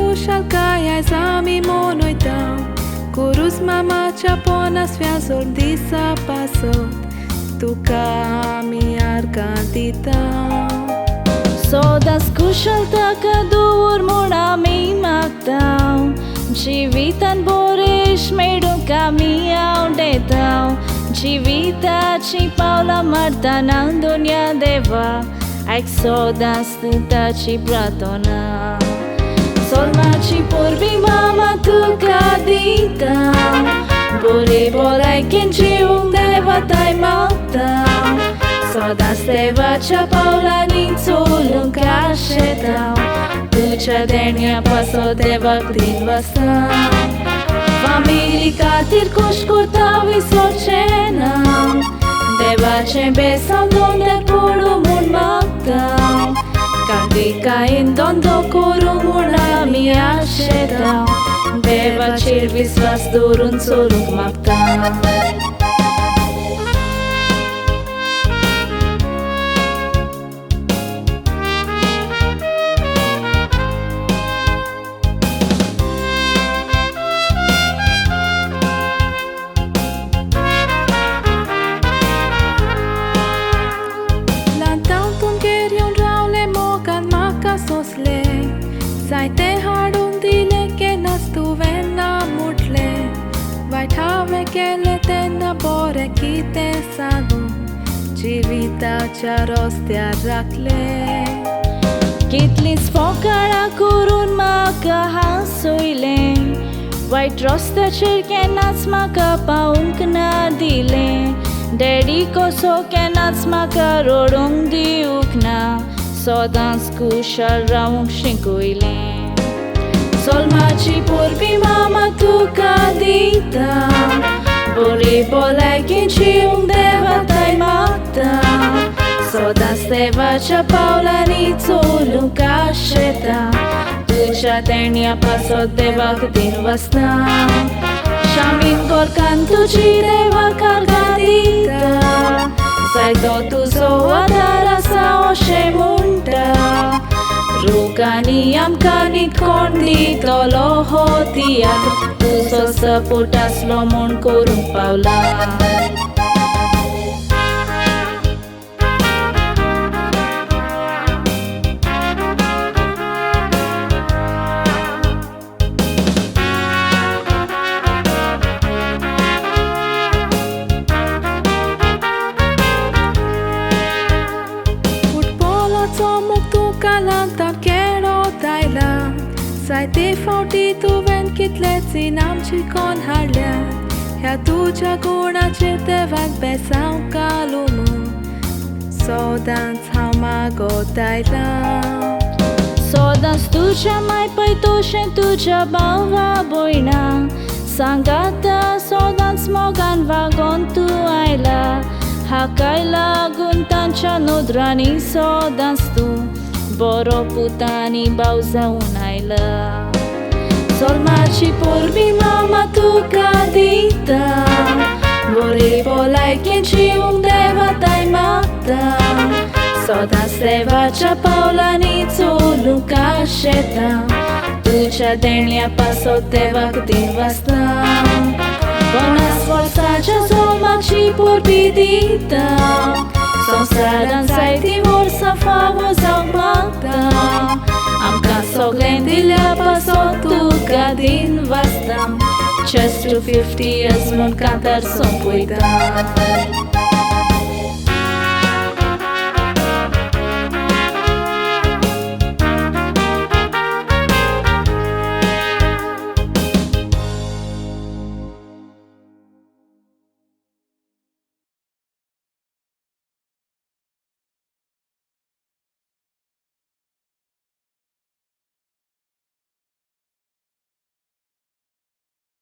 kushal kaya zami monoj tău Cruz mama ceapona svea Zolm disapasot Tu kami arkanti tău Sodas kushal ta kadur muna mi magtau Jivitan borish medum kami aunde tau Jivitachi paula martanang dunya deva Aik sodas Disachi pratona Zolmachi Porbim mama tu kadita Bore bolai kenji deva tai magtau Sodas deva cha paula nințul cașetau Ducea denia paso deva din vastau Familii katir kushkurtau islocenau Deva ce besau donde kurumun magtau Kadika indondo kurumuna mi ashetau Deva cirvis vasdurun suluk magtau Sai te hadun dile ke nastu venna mutle Vai thave kele tenna bore kite sagu Jivitaच्या rosत्यार राखले Kitlis fokara kurun maka hasuile White rosत्याचेर केन्नाच म्हाका पावूंक ना दिले Daddy कसो केन्नाच म्हाका रडूंक दिवूंक ना Sodas kushal raung shinkuyile Zolmachi Porbim mama tu kadita Bore bolai kenji deva tai magtau Sodas deva cha paula nințul cașetau Ducea denia paso deva din vastau Shamin gorkan tuji deva kalgadita Sai tu zoadara sa oshemunta Rugani am kanit kondi toloho teatru Tu so saputas lomon kurung paula Kalantan kero taila Sai te fauti tu ven kitletsi namchi kon harlia ह्या तुझ्या गुणाचे देवाक बेसांव कालुमू Sodas हांव मागोतायला Sodas tuja mai păitoșe tuja baua boina Sangata sodas mogan vagon tu aila Hakaila guntancha nudrani sodas tu Boro putani bauza unaila Zolmachi Porbim mama tu kadita Bore bolai kenji deva tai magtau Sodas deva cha paula nințul cașetau Ducea denia paso deva din vastau Bona sforța cea Zolmachi Porbidita Son sadan sai timor sa famozau magtau Am ca so glendilea paso tu ca din vastam Just to 50 years mun cantar son puitar